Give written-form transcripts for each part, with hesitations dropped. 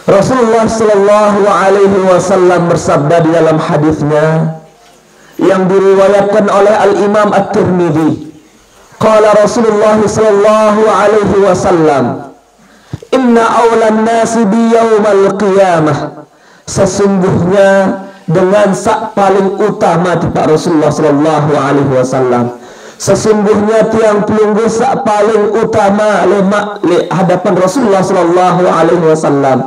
Rasulullah Shallallahu Alaihi Wasallam bersabda di dalam hadisnya yang diriwayatkan oleh Al Imam At-Tirmidzi. Qala Rasulullah Shallallahu Alaihi Wasallam, Inna awlan nasi bi yaumal qiyamah. Sesungguhnya dengan sak paling utama di Pak Rasulullah Shallallahu Alaihi Wasallam. Sesungguhnya tiang pelunggu sak paling utama le hadapan Rasulullah Shallallahu Alaihi Wasallam.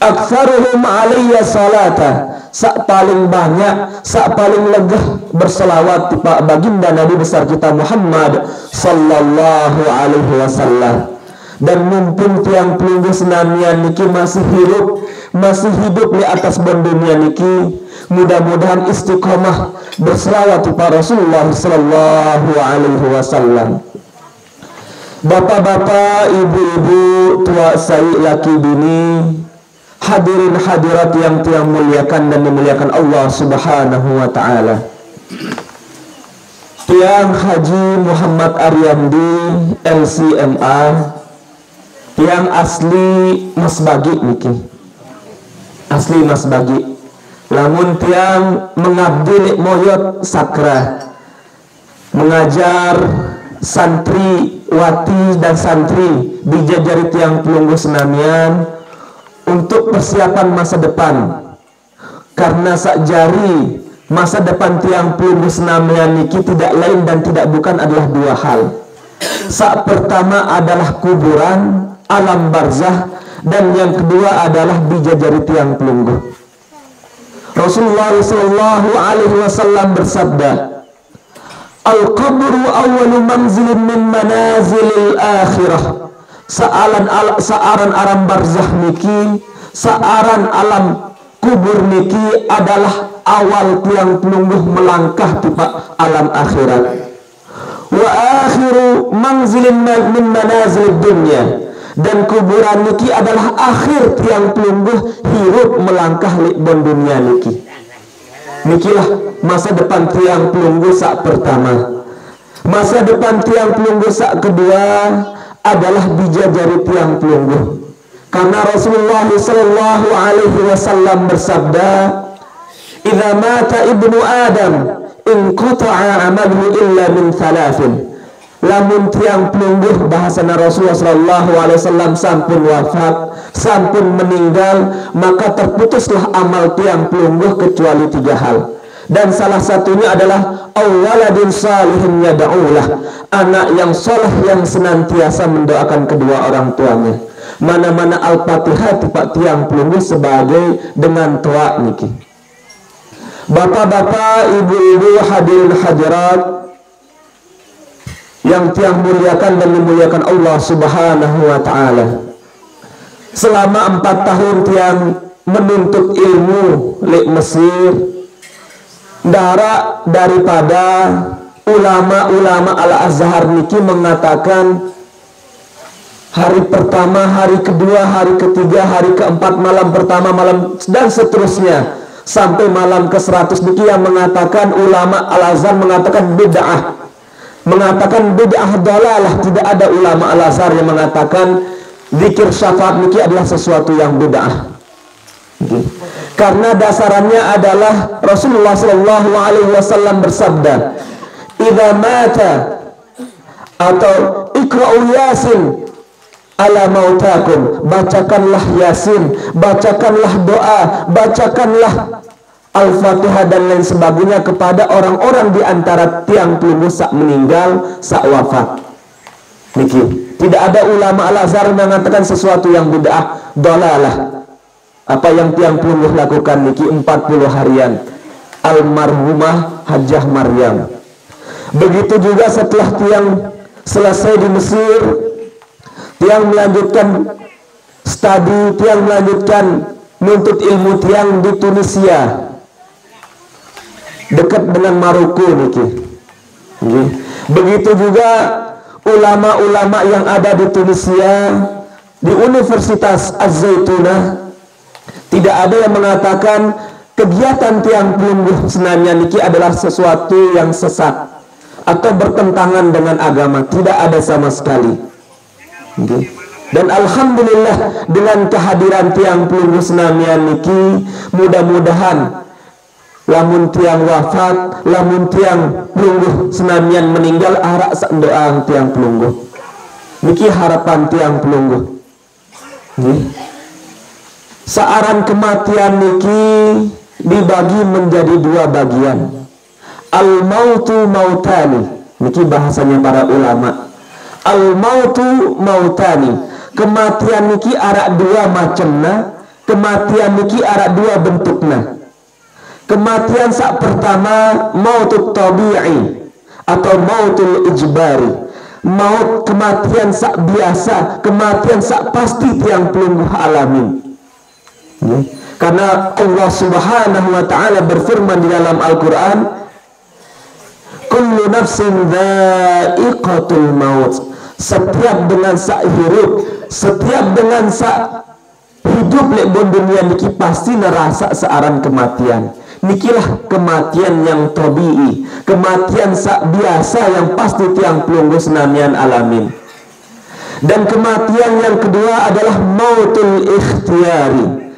Aktsaruhum alayya salata, sak paling banyak, sak paling legah berselawat di Pak baginda Nabi besar kita Muhammad Sallallahu Alaihi Wasallam. Dan mumpung tiang pelunggu senamian niki masih hidup di atas dunia niki, mudah-mudahan istiqomah berselawat di Pak Rasulullah Sallallahu Alaihi Wasallam. Bapak-bapak, ibu-ibu, tua sai, laki bini, hadirin hadirat yang tiang muliakan dan memuliakan Allah Subhanahu wa taala. Tiang Haji Muhammad Aryandi LCMA, tiang asli Mas Bagi niki. Asli Mas Bagi. Lamun tiang mengabdi moyot sakra, mengajar santri wati dan santri di jajari tiang pelunggu senamian untuk persiapan masa depan. Karena sak jari masa depan tiang pelunggu senamian niki tidak lain dan tidak bukan adalah dua hal. Sak pertama adalah kuburan, alam barzah, dan yang kedua adalah dijajari tiang pelunggu. Rasulullah Sallallahu Alaihi Wasallam bersabda, Al-qabru awwalu manzilin min manazilil akhirah. Saaran alam barzah niki, saaran alam kubur niki adalah awal tiang pelungguh melangkah di alam akhirat. Wa akhiru manzilin min manazilid dunya, dan kuburan niki adalah akhir tiang pelungguh hirup melangkah di dunia niki. Nikilah masa depan tiang pelungguh sak pertama. Masa depan tiang pelungguh sak kedua adalah dijajari tiang pelungguh. Karena Rasulullah Sallallahu Alaihi Wasallam bersabda, "Idza mata ibnu Adam, inqata'a amaluhu illa min thalathin." Lamun tiang pelungguh bahasana Rasulullah Sallallahu Alaihi Wasallam sampun wafat, sampun meninggal, maka terputuslah amal tiang pelungguh kecuali tiga hal. Dan salah satunya adalah awaladin salihin yada'ulah, anak yang soleh yang senantiasa mendoakan kedua orang tuanya. Mana-mana Al-Fatihah tipak tiang pelungguh sebagai dengan tua niki. Bapak-bapak, ibu-ibu, hadirin hadirat yang tiang muliakan dan memuliakan Allah Subhanahu wa ta'ala. Selama 4 tahun tiang menuntut ilmu di Mesir, daripada ulama-ulama Al-Azhar niki mengatakan hari pertama, hari kedua, hari ketiga, hari keempat, malam pertama, malam dan seterusnya sampai malam ke-100 niki yang mengatakan ulama Al-Azhar mengatakan bid'ah dalalah. Tidak ada ulama Al-Azhar yang mengatakan zikir syafaat niki adalah sesuatu yang bid'ah. Karena dasarannya adalah Rasulullah Sallallahu Alaihi Wasallam bersabda, "Idza mata atau ikra'u yasin ala mautakum." Bacakanlah yasin, bacakanlah doa, bacakanlah Al-Fatihah dan lain sebagainya kepada orang-orang di antara tiang pelungguh sak meninggal, sak wafat. Niki, tidak ada ulama Al-Azhar mengatakan sesuatu yang bid'ah, dalalah. Apa yang tiang pelungguh lakukan niki 40 harian almarhumah Hajjah Maryam. Begitu juga setelah tiang selesai di Mesir, tiang melanjutkan studi, tiang melanjutkan menuntut ilmu tiang di Tunisia, dekat dengan Maroko niki. Begitu juga ulama-ulama yang ada di Tunisia, di Universitas Az-Zaitunah, tidak ada yang mengatakan kegiatan tiang pelungguh senanya niki adalah sesuatu yang sesat atau bertentangan dengan agama. Tidak ada sama sekali. Dan alhamdulillah dengan kehadiran tiang pelungguh senamian niki, mudah-mudahan lamun tiang wafat, lamun tiang pelungguh senamian meninggal, arak sak doang tiang pelungguh. Niki harapan tiang pelungguh. Searan kematian niki dibagi menjadi dua bagian. Al-mautu mautani. Niki bahasanya para ulama. Al-mautu mautani. Kematian niki arak dua macamna, kematian niki arak dua bentukna. Kematian sak pertama mautut tabi'i atau mautul ijbari. Maut kematian sak biasa, kematian sak pasti tiang pelungguh alamin. Karena Allah Subhanahu wa taala berfirman di dalam Al-Qur'an, kullu nafsin dha'iqatul maut. Setiap dengan sak hirup, setiap dengan sak hidup lek bon dunia niki pasti nerasa searan kematian. Nikilah kematian yang tabii, kematian sak biasa yang pasti tiang pelungguh senamian alamin. Dan kematian yang kedua adalah mautul ikhtiyari.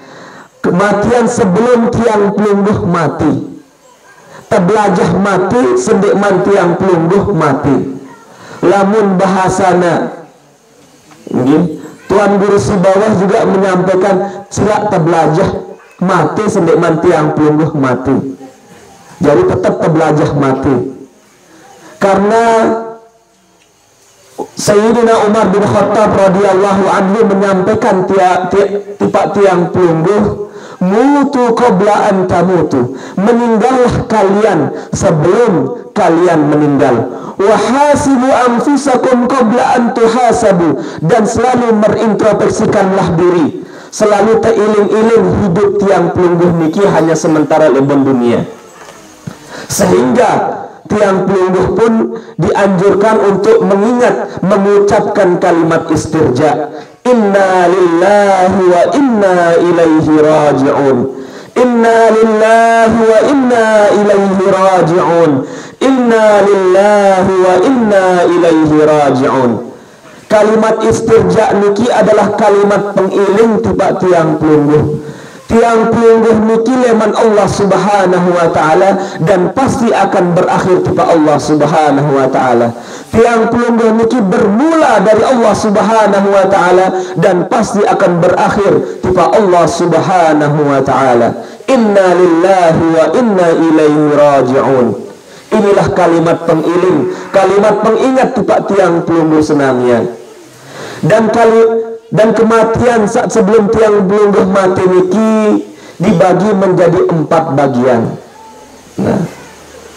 Kematian sebelum tiang pelungguh mati. Terbelajah mati, sendikman tiang pelungguh mati. Lamun bahasana, Tuan Guru si bawah juga menyampaikan silak terbelajah mati sendikman tiang pelungguh mati. Jadi tetap terbelajah mati. Karena Sayyidina Umar bin Khattab radhiyallahu anhu menyampaikan tiang pelungguh, mutu qabla an tamutu. Meninggallah kalian sebelum kalian meninggal. Wa hasibu anfusakum qabla an tuhasabu. Dan selalu merintrospeksikanlah diri. Selalu teiling-iling hidup tiang pelungguh niki hanya sementara lebon dunia. Sehingga tiang pelungguh pun dianjurkan untuk mengucapkan kalimat istirja. Inna lillahi wa inna ilaihi raji'un. Inna lillahi wa inna ilaihi raji'un. Inna lillahi wa inna ilaihi raji'un. Kalimat istirja niki adalah kalimat pengiling tiba tiang pelungguh. Tiang pelungguh niki leman Allah Subhanahu wa taala dan pasti akan berakhir tiba Allah Subhanahu wa taala. Tiang pelungguh niki bermula dari Allah Subhanahu wa taala dan pasti akan berakhir tiba Allah Subhanahu wa taala. Inna lillahi wa inna ilaihi raji'un. Inilah kalimat pengiling, kalimat pengingat tiba tiang pelungguh senamian. Dan kematian saat sebelum tiang pelungguh mati niki dibagi menjadi 4 bagian. Nah,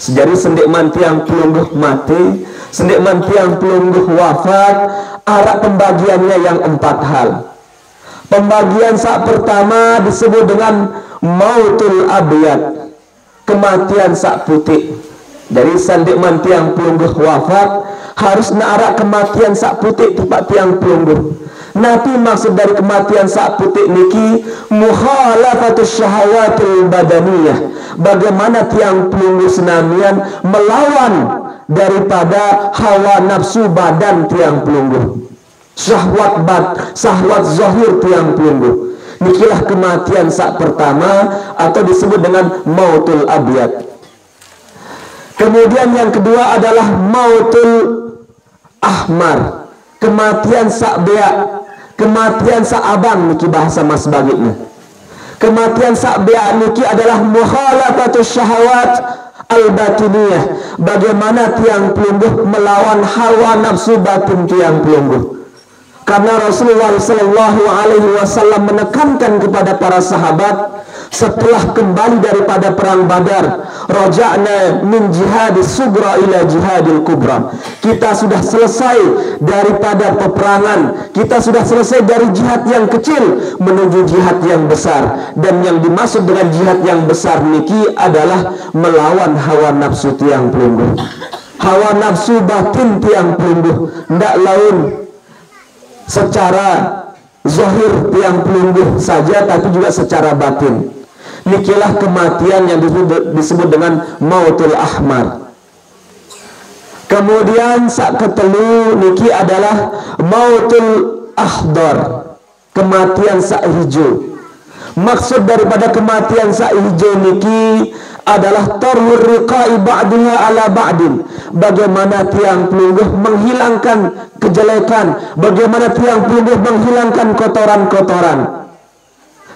sejari sendikman tiang pelungguh mati, sendikman tiang pelungguh wafat, arah pembagiannya yang 4 hal. Pembagian saat pertama disebut dengan mautul abyad, kematian saat putih. Dari sendikman tiang pelungguh wafat harus narak kematian sak putih tipak tiang pelungguh. Nabi maksud dari kematian sak putih niki mukhalafatus syahawatil badaniyah. Bagaimana tiang pelungguh senamian melawan daripada hawa nafsu badan tiang pelungguh. Syahwat zahir tiang pelungguh. Nikilah kematian sak pertama atau disebut dengan mautul abyad. Kemudian yang kedua adalah mautul ahmar, kematian sak bea, kematian sak abang niki bahasa mas bagitnya. Kematian sak bea niki adalah mukhalafatus syahawat al-batiniyah. Bagaimana tiang pelungguh melawan hawa nafsu batin tiang pelungguh. Karena Rasulullah SAW menekankan kepada para sahabat setelah kembali daripada perang Badar, raja'na min jihadis sugra ila jihadil kubra. Kita sudah selesai daripada peperangan, kita sudah selesai dari jihad yang kecil menuju jihad yang besar. Dan yang dimaksud dengan jihad yang besar niki adalah melawan hawa nafsu tiang pelungguh. Hawa nafsu batin tiang pelungguh, ndak lain secara zahir tiang pelungguh saja, tapi juga secara batin. Nikilah kematian yang disebut dengan mautul ahmar. Kemudian sak ketelu niki adalah mautul akhdar, kematian sak hijau. Maksud daripada kematian sak hijau niki adalah tarhur riqai ba'duha ala ba'din. Bagaimana tiang pelungguh menghilangkan kejelekan, bagaimana tiang pelungguh menghilangkan kotoran-kotoran.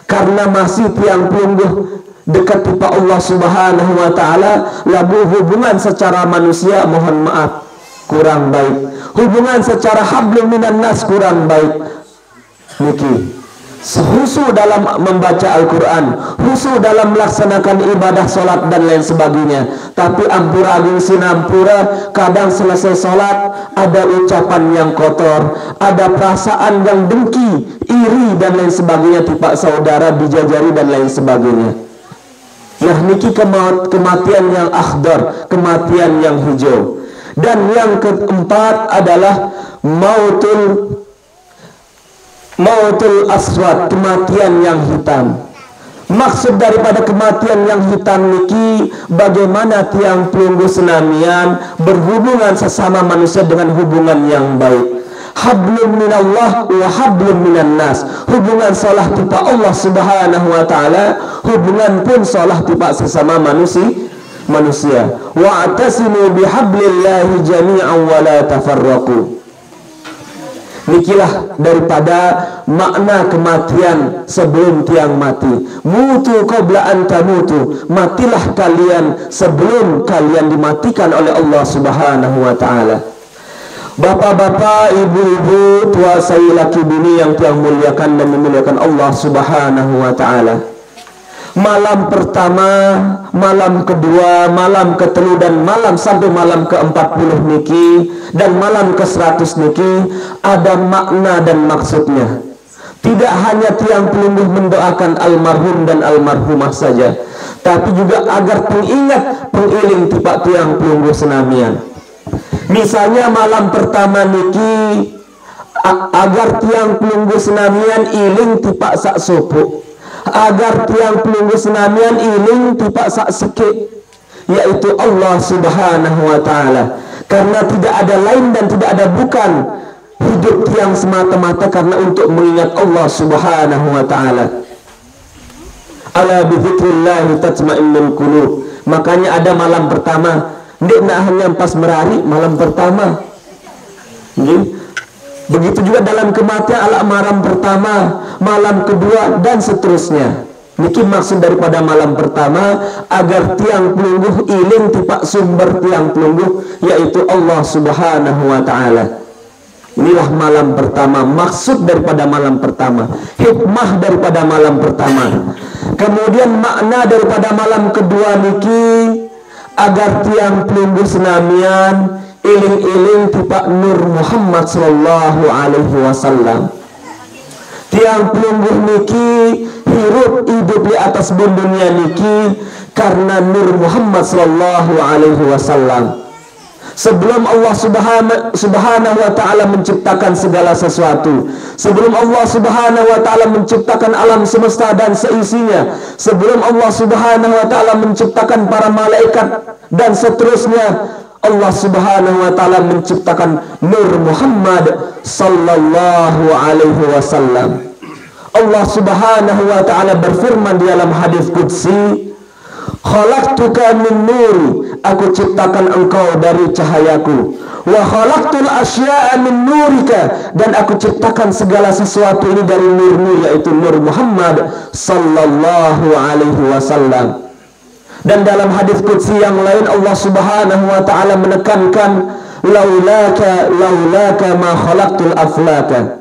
Karena masih tiang pelungguh dekat kepada Allah Subhanahu wa taala, lalu hubungan secara manusia mohon maaf kurang baik. Hubungan secara hablum minan nas kurang baik. Niki khusyuk dalam membaca Al-Quran, khusyuk dalam melaksanakan ibadah solat dan lain sebagainya. Tapi ampura agung sinampura, kadang selesai solat ada ucapan yang kotor, ada perasaan yang dengki, iri dan lain sebagainya, tipe saudara dijajari dan lain sebagainya. Nah niki kematian yang akhdar, kematian yang hijau. Dan yang keempat adalah mautul aswad, kematian yang hitam. Maksud daripada kematian yang hitam niki, bagaimana tiang pelungguh senamian berhubungan sesama manusia dengan hubungan yang baik. Hablum minallah wa hablum minan nas. Hubungan salah tipa Allah Subhanahu wa taala, hubungan pun salah tipa sesama manusia. Wa'tasimu bihablillahi jami'an wa la tafarraqu. Nikilah daripada makna kematian sebelum tiang mati. Mutu qabla an tamutu, matilah kalian sebelum kalian dimatikan oleh Allah Subhanahu wa taala. Bapak-bapak, ibu-ibu, tua saya laki bini yang tiang muliakan dan memuliakan Allah Subhanahu wa taala. Malam pertama, malam kedua, malam ketelu dan malam sampai malam ke-40 niki dan malam ke-100 niki ada makna dan maksudnya. Tidak hanya tiang pelungguh mendoakan almarhum dan almarhumah saja, tapi juga agar pengingat pengiling tiba tiang pelungguh senamian. Misalnya malam pertama niki agar tiang pelungguh senamian iling tiba sak sopuk, agar tiang pelungguh senamian iling tiba sak sekik, yaitu Allah Subhanahu wa taala. Karena tidak ada lain dan tidak ada bukan hidup tiang semata-mata karena untuk mengingat Allah Subhanahu wa taala. Ala bi dzikrillah tatma'innul qulub. Makanya ada malam pertama, ndik nak hanya pas merari malam pertama. Begitu juga dalam kematian ala malam pertama, malam kedua dan seterusnya. Niki maksud daripada malam pertama agar tiang pelungguh iling tipak sumber tiang pelungguh yaitu Allah Subhanahu wa taala. Inilah malam pertama, maksud daripada malam pertama, hikmah daripada malam pertama. Kemudian makna daripada malam kedua niki agar tiang pelungguh senamian iling-iling tipak Nur Muhammad sallallahu alaihi wasallam. Tiang pelungguh niki hirup hidup di atas dunia niki karena Nur Muhammad sallallahu alaihi wasallam. Sebelum Allah subhanahu wa ta'ala menciptakan segala sesuatu, sebelum Allah subhanahu wa ta'ala menciptakan alam semesta dan seisinya, sebelum Allah subhanahu wa ta'ala menciptakan para malaikat dan seterusnya, Allah subhanahu wa ta'ala menciptakan Nur Muhammad sallallahu alaihi wasallam. Allah subhanahu wa ta'ala berfirman di dalam hadis qudsi, khalaqtuka min nuri, aku ciptakan engkau dari cahayaku, wa khalaqtul asya'a min nurika, dan aku ciptakan segala sesuatu ini dari nurmu yaitu Nur Muhammad sallallahu alaihi wasallam. Dan dalam hadis qudsi yang lain Allah subhanahu wa ta'ala menekankan laulaka ma khalaqtul aflaka,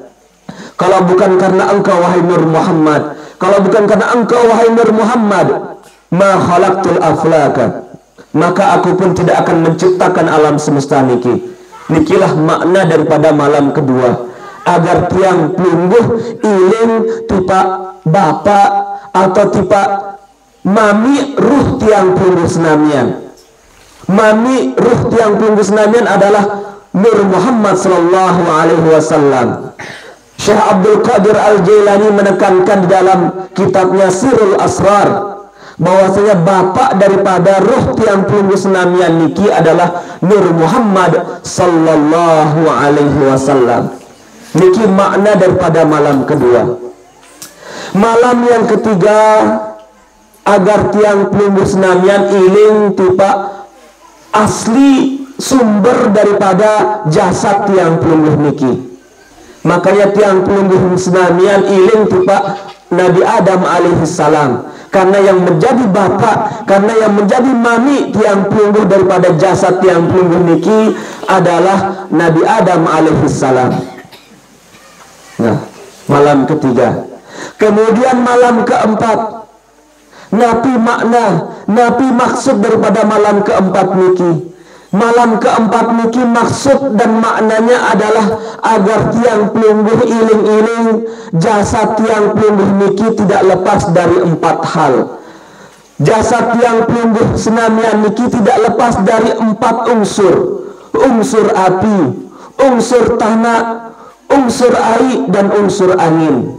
kalau bukan karena engkau wahai Nur Muhammad, kalau bukan karena engkau wahai Nur Muhammad, ma khalaqtul aflaka, maka aku pun tidak akan menciptakan alam semesta niki. Nikilah makna daripada malam kedua, agar tiang pelungguh iling tipa bapak atau tipa mami ruh tiang pelungguh senamian. Mami ruh tiang pelungguh senamian adalah Nur Muhammad sallallahu alaihi wasallam. Syekh Abdul Qadir Al-Jailani menekankan di dalam kitabnya Sirul Asrar bahwasanya bapak daripada ruh tiang pelungguh senamian niki adalah Nur Muhammad sallallahu alaihi wasallam. Niki makna daripada malam kedua. Malam yang ketiga, agar tiang pelungguh senamian iling tipa asli sumber daripada jasad tiang pelungguh niki. Makanya tiang pelungguh senamian iling tipa Nabi Adam alaihissalam, karena yang menjadi bapak, karena yang menjadi mami tiang pelungguh daripada jasad tiang pelungguh niki adalah Nabi Adam alaihissalam. Nah, malam ketiga. Kemudian malam keempat, napi makna, napi maksud daripada malam keempat niki. Malam keempat niki maksud dan maknanya adalah agar tiang pelungguh iling-iling jasad tiang pelungguh niki tidak lepas dari 4 hal. Jasad tiang pelungguh senamian niki tidak lepas dari 4 unsur. Unsur api, unsur tanah, unsur air, dan unsur angin.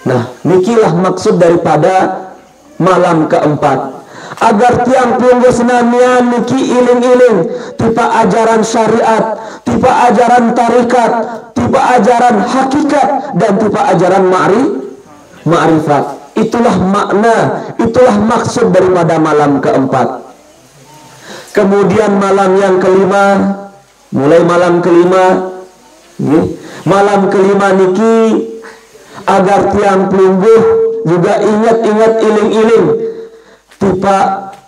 Nah, nikilah maksud daripada malam keempat. Agar tiang pelungguh senamian niki iling-iling tipe ajaran syariat, tipe ajaran tarikat, tipe ajaran hakikat, dan tipe ajaran ma'rifat. Itulah makna, itulah maksud daripada malam keempat. Kemudian malam yang kelima, mulai malam kelima, malam kelima niki agar tiang pelungguh juga ingat-ingat iling-iling tipe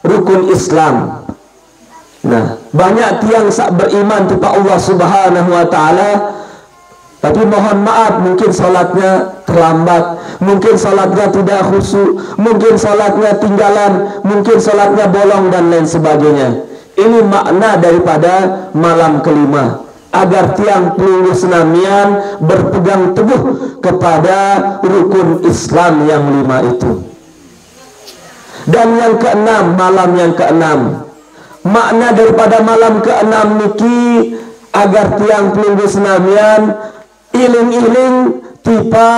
rukun Islam. Nah, banyak tiang sak beriman tipe Allah Subhanahu wa taala, tapi mohon maaf mungkin salatnya terlambat, mungkin salatnya tidak khusyuk, mungkin salatnya tinggalan, mungkin salatnya bolong dan lain sebagainya. Ini makna daripada malam kelima, agar tiang pelungguh senamian berpegang teguh kepada rukun Islam yang 5 itu. Dan yang keenam, malam yang keenam, makna daripada malam keenam niki agar tiang pelungguh senamian iling-iling tipe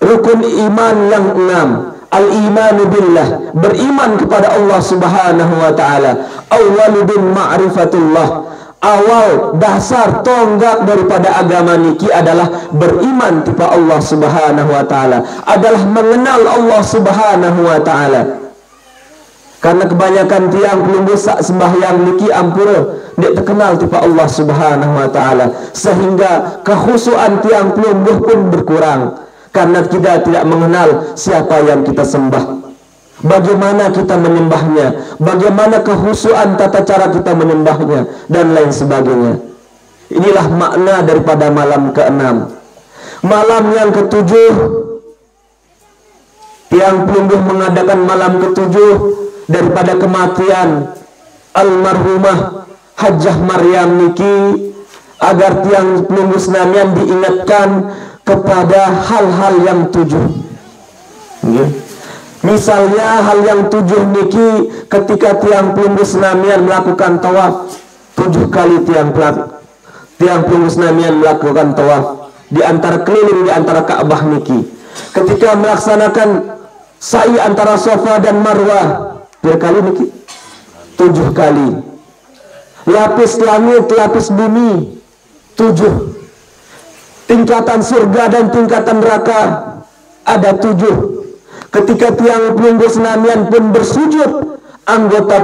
rukun iman yang 6. Al-imanu billah, beriman kepada Allah Subhanahu wa taala. Awwalu bin ma'rifatullah, awal dasar tonggak daripada agama niki adalah beriman kepada Allah Subhanahu wa taala, adalah mengenal Allah Subhanahu wa taala. Karena kebanyakan tiang pelungguh sak sembahyang niki ampura dia terkenal kepada Allah Subhanahu wa taala, sehingga kekhusyuan tiang pelungguh pun berkurang. Karena kita tidak mengenal siapa yang kita sembah, bagaimana kita menyembahnya, bagaimana kekhusyuan tata cara kita menyembahnya, dan lain sebagainya. Inilah makna daripada malam keenam. Malam yang ketujuh, tiang pelungguh mengadakan malam ketujuh daripada kematian almarhumah Hajjah Maryam niki, agar tiang pelungguh senamian diingatkan kepada hal-hal yang 7. Misalnya hal yang 7 niki, ketika tiang pelungguh senamian melakukan tawaf 7 kali, tiang pelungguh senamian melakukan tawaf di antara keliling di antara Ka'bah niki. Ketika melaksanakan sa'i antara Safa dan Marwah berapa kali niki? 7 kali. Lapis langit, lapis bumi 7. Tingkatan surga dan tingkatan neraka ada 7. Ketika tiang pelungguh senamian pun bersujud, anggota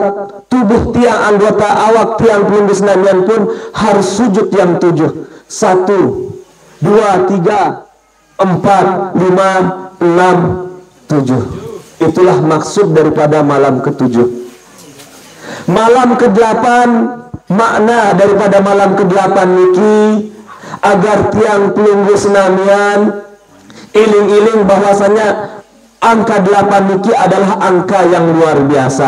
tubuh tiang, anggota awak tiang pelungguh senamian pun harus sujud yang 7. 1, 2, 3, 4, 5, 6, 7. Itulah maksud daripada malam ke-7. Malam ke-8, makna daripada malam ke-8 niki agar tiang pelungguh senamian iling-iling bahwasanya angka 8 niki adalah angka yang luar biasa.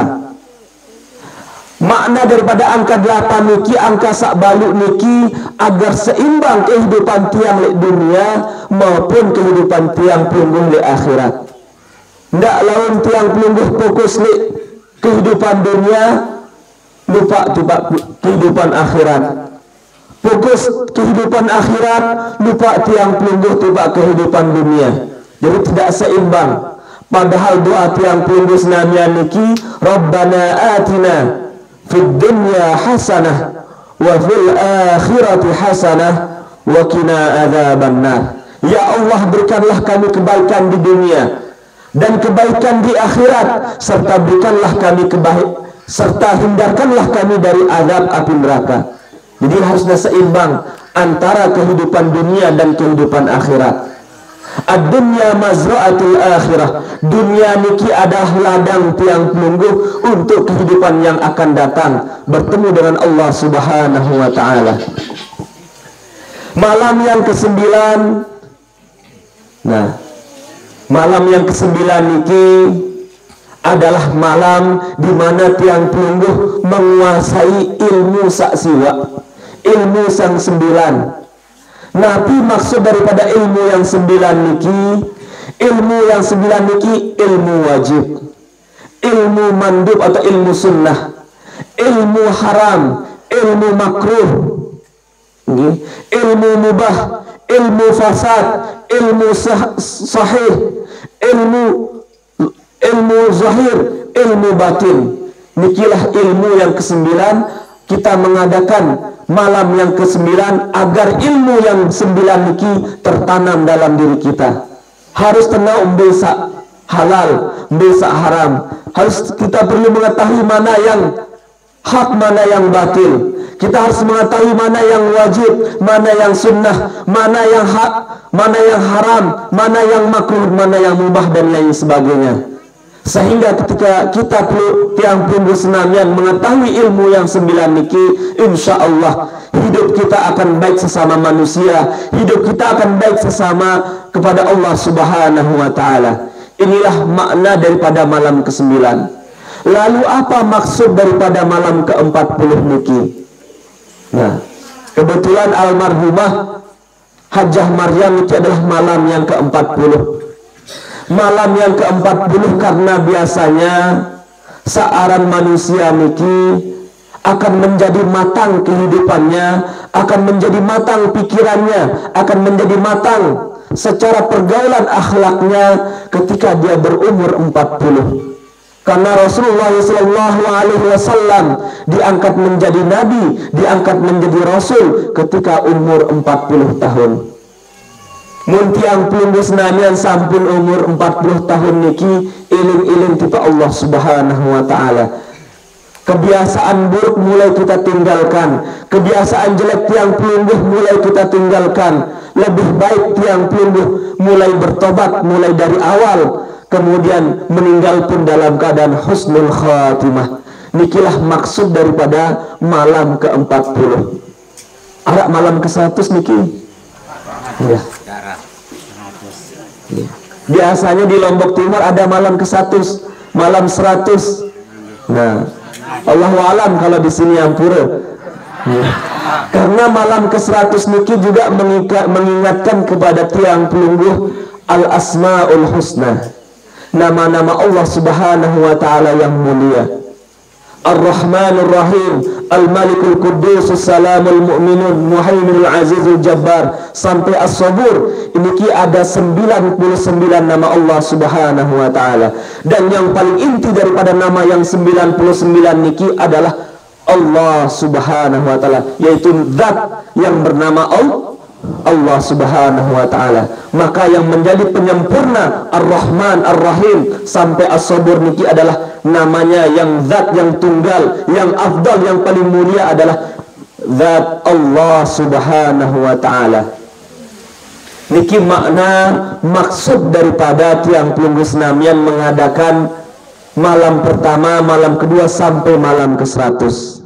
Makna daripada angka 8 niki, angka sak baluk niki, agar seimbang kehidupan tiang di dunia maupun kehidupan tiang pelungguh di akhirat. Ndak lawan tiang pelungguh fokus di kehidupan dunia, lupa kehidupan akhirat. Fokus kehidupan akhirat, lupa tiang pelungguh tiba kehidupan dunia. Jadi tidak seimbang. Padahal doa tiang pelungguh senamian niki, Rabbana atina fid dunya hasanah wa fil akhirati hasanah wa qina adzabannar. Ya Allah, berikanlah kami kebaikan di dunia dan kebaikan di akhirat, serta berikanlah kami serta hindarkanlah kami dari azab api neraka. Jadi harusnya seimbang antara kehidupan dunia dan kehidupan akhirat. Ad-dunya mazra'atul akhirah. Dunia niki adalah ladang tiang penunggu untuk kehidupan yang akan datang, bertemu dengan Allah Subhanahu wa taala. Malam yang ke-9. Nah, malam yang ke-9 niki adalah malam di mana tiang penunggu menguasai ilmu saksiwa, ilmu sang 9. Nabi maksud daripada ilmu yang 9 niki, ilmu yang 9 niki ilmu wajib, ilmu mandub atau ilmu sunnah, ilmu haram, ilmu makruh, ilmu mubah, ilmu fasad, ilmu sahih, ilmu zahir, ilmu batin. Nikilah ilmu yang ke-9. Kita mengadakan malam yang ke-9 agar ilmu yang 9 niki tertanam dalam diri kita. Harus tenang bisa halal, bisa haram. Harus kita perlu mengetahui mana yang hak, mana yang batil. Kita harus mengetahui mana yang wajib, mana yang sunnah, mana yang hak, mana yang haram, mana yang makruh, mana yang mubah, dan lain sebagainya. Sehingga ketika kita tiang pelunggu senamian mengetahui ilmu yang 9 niki, insya Allah hidup kita akan baik sesama manusia, hidup kita akan baik sesama kepada Allah Subhanahu wa taala. Inilah makna daripada malam ke-9. Lalu apa maksud daripada malam ke-40 niki? Nah, kebetulan almarhumah Hajjah Maryam itu adalah malam yang ke-40. Malam yang ke-40 karena biasanya seorang manusia niki akan menjadi matang kehidupannya, akan menjadi matang pikirannya, akan menjadi matang secara pergaulan akhlaknya ketika dia berumur 40. Karena Rasulullah SAW diangkat menjadi nabi, diangkat menjadi rasul ketika umur 40 tahun. Mun tiang pelunggu senamian sampun umur 40 tahun niki iling-iling tipe Allah Subhanahu wa taala. Kebiasaan buruk mulai kita tinggalkan, kebiasaan jelek tiang pelunggu mulai kita tinggalkan. Lebih baik tiang pelunggu mulai bertobat mulai dari awal, kemudian meninggal pun dalam keadaan husnul khatimah. Nikilah maksud daripada malam ke-40. Ada malam ke-100 niki. Ya. Biasanya di Lombok Timur ada malam ke-100, malam 100. Nah, Allahu alam kalau di sini Ampura. Ya. Karena malam ke-100 niki juga mengingatkan kepada tiang pelungguh al-asmaul husna, nama-nama Allah Subhanahu wa taala yang mulia. Ar-Rahmanur Rahim, Al-Malikul Quddus, Salamul Mu'minun, Muhaiminul Azizul Jabbar sampai As-Sabur. Ini ada 99 nama Allah Subhanahu wa taala. Dan yang paling inti daripada nama yang 99 niki adalah Allah Subhanahu wa taala, yaitu zat yang bernama Allah Subhanahu wa taala. Maka yang menjadi penyempurna Ar-Rahman Ar-Rahim sampai As-Sabur niki adalah namanya yang zat yang tunggal, yang afdal, yang paling mulia adalah zat Allah Subhanahu wa taala. Niki makna maksud daripada tiang pelunggu senamian mengadakan malam pertama, malam kedua sampai malam ke-100.